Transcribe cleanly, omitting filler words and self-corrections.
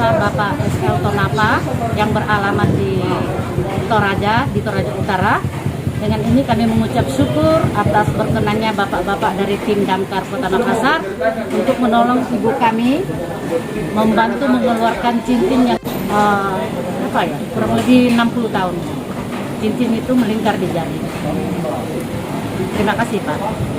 Besar Bapak SL Tonapa yang beralamat di Toraja Utara. Dengan ini kami mengucap syukur atas berkenannya bapak-bapak dari tim Damkar Kota Makassar untuk menolong ibu kami, membantu mengeluarkan cincin yang kurang lebih 60 tahun. Cincin itu melingkar di jari. Terima kasih Pak.